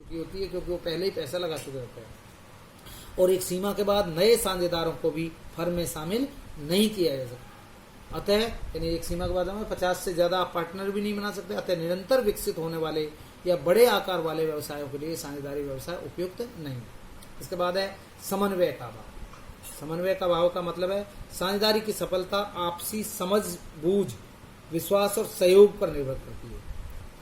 चुकी होती है, क्योंकि वो पहले ही पैसा लगा चुके होते हैं। और एक सीमा के बाद नए साझेदारों को भी फर्म में शामिल नहीं किया जा सकता। अतः यानी एक सीमा के बाद हमें 50 से ज्यादा आप पार्टनर भी नहीं बना सकते। अतः निरंतर विकसित होने वाले या बड़े आकार वाले व्यवसायों के लिए साझेदारी व्यवसाय उपयुक्त नहीं। इसके बाद है समन्वय का अभाव। समन्वय का अभाव का मतलब है साझेदारी की सफलता आपसी समझ बूझ, विश्वास और सहयोग पर निर्भर करती है।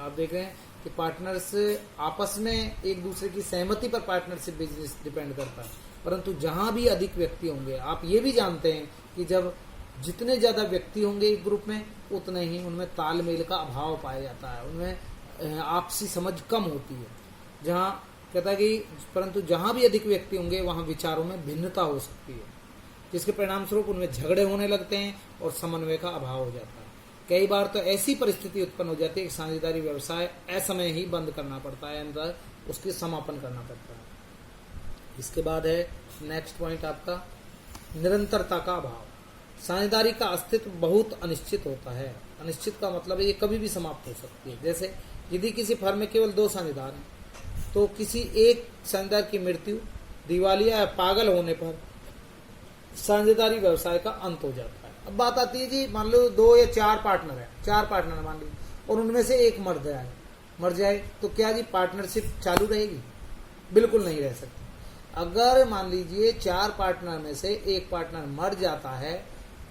आप देख रहे हैं कि पार्टनर्स आपस में एक दूसरे की सहमति पर पार्टनरशिप बिजनेस डिपेंड करता है। परंतु जहां भी अधिक व्यक्ति होंगे, आप ये भी जानते हैं कि जब जितने ज्यादा व्यक्ति होंगे एक ग्रुप में, उतने ही उनमें तालमेल का अभाव पाया जाता है, उनमें आपसी समझ कम होती है। जहां कहता है कि परंतु जहां भी अधिक व्यक्ति होंगे वहां विचारों में भिन्नता हो सकती है, जिसके परिणाम स्वरूप उनमें झगड़े होने लगते हैं और समन्वय का अभाव हो जाता है। कई बार तो ऐसी परिस्थिति उत्पन्न हो जाती है कि साझेदारी व्यवसाय असमय ही बंद करना पड़ता है, अंदर उसकी समापन करना पड़ता है। इसके बाद है नेक्स्ट पॉइंट आपका निरंतरता का अभाव। साझेदारी का अस्तित्व बहुत अनिश्चित होता है। अनिश्चित का मतलब है ये कभी भी समाप्त हो सकती है। जैसे यदि किसी फर्म में केवल 2 साझेदार हैं, तो किसी एक साझेदार की मृत्यु, दिवालिया या पागल होने पर साझेदारी व्यवसाय का अंत हो जाता है। अब बात आती है जी, मान लो 2 या 4 पार्टनर है, 4 पार्टनर मान लीजिए, और उनमें से एक मर जाए तो क्या जी पार्टनरशिप चालू रहेगी? बिल्कुल नहीं रह सकती। अगर मान लीजिए 4 पार्टनर में से एक पार्टनर मर जाता है,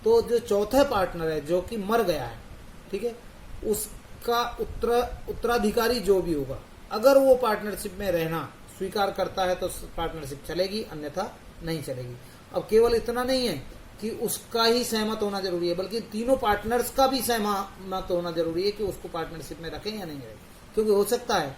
तो जो चौथा पार्टनर है जो कि मर गया है, ठीक है, उसका उत्तराधिकारी जो भी होगा, अगर वो पार्टनरशिप में रहना स्वीकार करता है तो पार्टनरशिप चलेगी, अन्यथा नहीं चलेगी। अब केवल इतना नहीं है कि उसका ही सहमत होना जरूरी है, बल्कि तीनों पार्टनर्स का भी सहमत होना जरूरी है कि उसको पार्टनरशिप में रखें या नहीं रखें। क्योंकि हो सकता है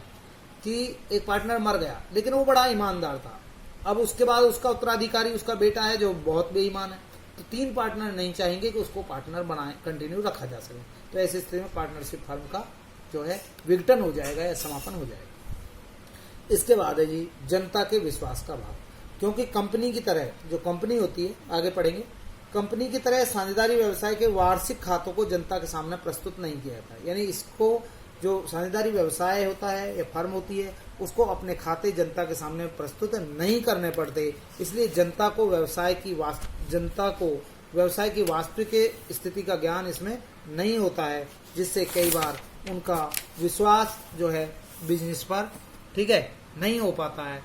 कि एक पार्टनर मर गया लेकिन वो बड़ा ईमानदार था, अब उसके बाद उसका उत्तराधिकारी उसका बेटा है जो बहुत बेईमान है, तो 3 पार्टनर नहीं चाहेंगे कि उसको पार्टनर बनाए, कंटिन्यू रखा जा सके। तो ऐसी स्थिति में पार्टनरशिप फर्म का जो है विघटन हो जाएगा या समापन हो जाएगा। इसके बाद है जी जनता के विश्वास का अभाव। क्योंकि कंपनी की तरह जो कंपनी होती है, आगे पढ़ेंगे, कंपनी की तरह साझेदारी व्यवसाय के वार्षिक खातों को जनता के सामने प्रस्तुत नहीं किया जाता। यानी इसको जो साझेदारी व्यवसाय होता है या फर्म होती है, उसको अपने खाते जनता के सामने प्रस्तुत नहीं करने पड़ते। इसलिए जनता को व्यवसाय की वास्तविक स्थिति का ज्ञान इसमें नहीं होता है, जिससे कई बार उनका विश्वास जो है बिजनेस पर, ठीक है, नहीं हो पाता है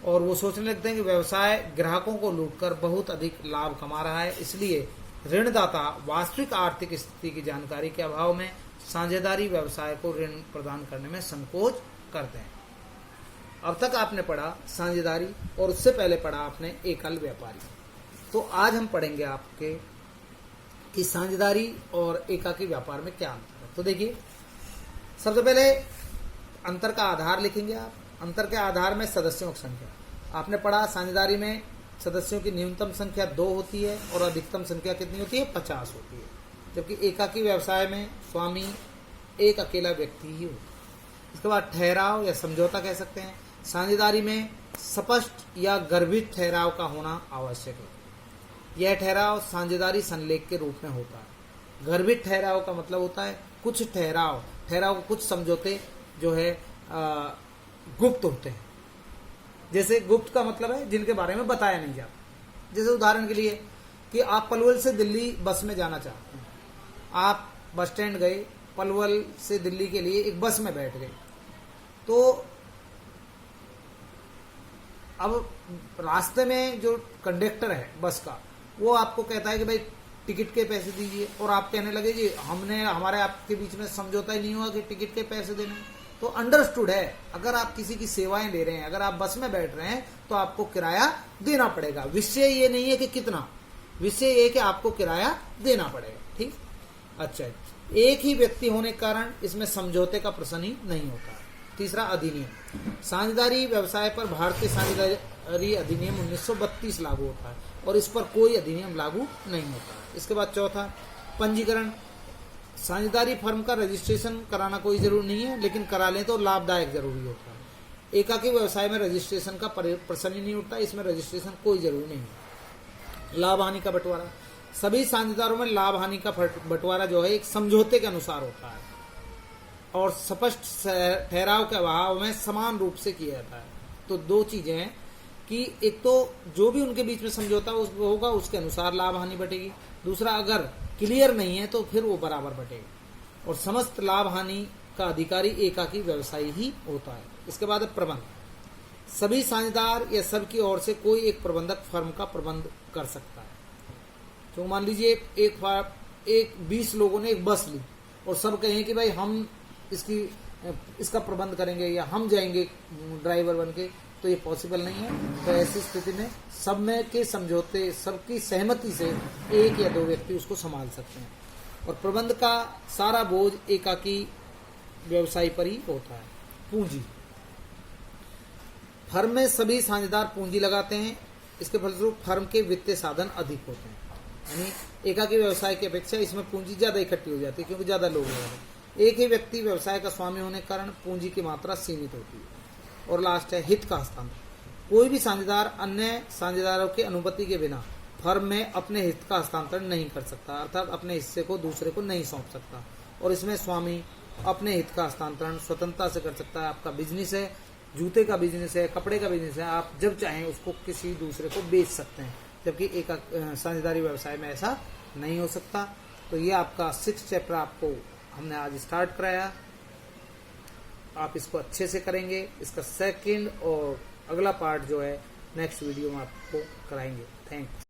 और वो सोचने लगते हैं कि व्यवसाय ग्राहकों को लूटकर बहुत अधिक लाभ कमा रहा है। इसलिए ऋणदाता वास्तविक आर्थिक स्थिति की जानकारी के अभाव में साझेदारी व्यवसाय को ऋण प्रदान करने में संकोच करते हैं। अब तक आपने पढ़ा साझेदारी और उससे पहले पढ़ा आपने एकल व्यापारी। तो आज हम पढ़ेंगे आपके कि साझेदारी और एकाकी व्यापार में क्या अंतर है। तो देखिए, सबसे पहले अंतर का आधार लिखेंगे आप। अंतर के आधार में सदस्यों की संख्या। आपने पढ़ा साझेदारी में सदस्यों की न्यूनतम संख्या 2 होती है और अधिकतम संख्या कितनी होती है? 50 होती है। जबकि एकाकी व्यवसाय में स्वामी एक अकेला व्यक्ति ही होता है। इसके बाद ठहराव या समझौता कह सकते हैं। साझेदारी में स्पष्ट या गर्भित ठहराव का होना आवश्यक है। यह ठहराव साझेदारी संलेख के रूप में होता है। गर्भित ठहराव का मतलब होता है कुछ ठहराव कुछ समझौते जो है गुप्त होते हैं। जैसे गुप्त का मतलब है जिनके बारे में बताया नहीं जाता। जैसे उदाहरण के लिए कि आप पलवल से दिल्ली बस में जाना चाहते हैं, आप बस स्टैंड गए, पलवल से दिल्ली के लिए एक बस में बैठ गए, तो अब रास्ते में जो कंडक्टर है बस का, वो आपको कहता है कि भाई टिकट के पैसे दीजिए, और आप कहने लगे जी हमारे आपके बीच में समझौता ही नहीं हुआ कि टिकट के पैसे देने। तो अंडरस्टूड है, अगर आप किसी की सेवाएं ले रहे हैं, अगर आप बस में बैठ रहे हैं, तो आपको किराया देना पड़ेगा। विषय ये नहीं है कि कितना, विषय ये कि आपको किराया देना पड़ेगा। ठीक, अच्छा, एक ही व्यक्ति होने के कारण इसमें समझौते का प्रश्न ही नहीं होता। तीसरा, अधिनियम। साझेदारी व्यवसाय पर भारतीय साझेदारी अधिनियम 1932 लागू होता है और इस पर कोई अधिनियम लागू नहीं होता। इसके बाद चौथा, पंजीकरण। साझेदारी फर्म का रजिस्ट्रेशन कराना कोई जरूरी नहीं है, लेकिन करा लें तो लाभदायक जरूरी होता है। एकाकी व्यवसाय में रजिस्ट्रेशन का प्रश्न ही नहीं उठता, इसमें रजिस्ट्रेशन कोई जरूरी नहीं है। लाभ हानि का बंटवारा। सभी साझेदारों में लाभ हानि का बंटवारा जो है एक समझौते के अनुसार होता है। और स्पष्ट ठहराव के अभाव में समान रूप से किया जाता है। तो दो चीजें हैं कि एक तो जो भी उनके बीच में समझौता होगा उसके अनुसार लाभ हानि बटेगी, दूसरा अगर क्लियर नहीं है तो फिर वो बराबर बटेगा। और समस्त लाभ हानि का अधिकारी एकाकी व्यवसायी ही होता है। इसके बाद प्रबंध, सभी साझेदार या सबकी ओर से कोई एक प्रबंधक फर्म का प्रबंध कर सकता है। तो मान लीजिए एक 20 लोगों ने एक बस ली और सब कहें कि भाई हम इसका प्रबंध करेंगे या हम जाएंगे ड्राइवर बन के, तो ये पॉसिबल नहीं है। तो ऐसी स्थिति में सब में के समझौते, सबकी सहमति से एक या दो व्यक्ति उसको संभाल सकते हैं। और प्रबंध का सारा बोझ एकाकी व्यवसायी पर ही होता है। पूंजी, फर्म में सभी साझेदार पूंजी लगाते हैं, इसके फलस्वरूप फर्म के वित्तीय साधन अधिक होते हैं। यानी एकाकी व्यवसाय की अपेक्षा इसमें पूंजी ज्यादा इकट्ठी हो जाती है क्योंकि ज्यादा लोग लगा रहे हैं। एक ही व्यक्ति व्यवसाय का स्वामी होने के कारण पूंजी की मात्रा सीमित होती है। और लास्ट है हित का हस्तांतरण, कोई भी साझेदार अन्य साझेदारों की अनुमति के बिना फर्म में अपने हित का हस्तांतरण नहीं कर सकता, अर्थात अपने हिस्से को दूसरे को नहीं सौंप सकता। और इसमें स्वामी अपने हित का हस्तांतरण स्वतंत्रता से कर सकता है। आपका बिजनेस है, जूते का बिजनेस है, कपड़े का बिजनेस है, आप जब चाहें उसको किसी दूसरे को बेच सकते हैं, जबकि एक साझेदारी व्यवसाय में ऐसा नहीं हो सकता। तो ये आपका 6 चैप्टर आपको हमने आज स्टार्ट कराया। आप इसको अच्छे से करेंगे। इसका सेकंड और अगला पार्ट जो है नेक्स्ट वीडियो में आपको कराएंगे। थैंक्स।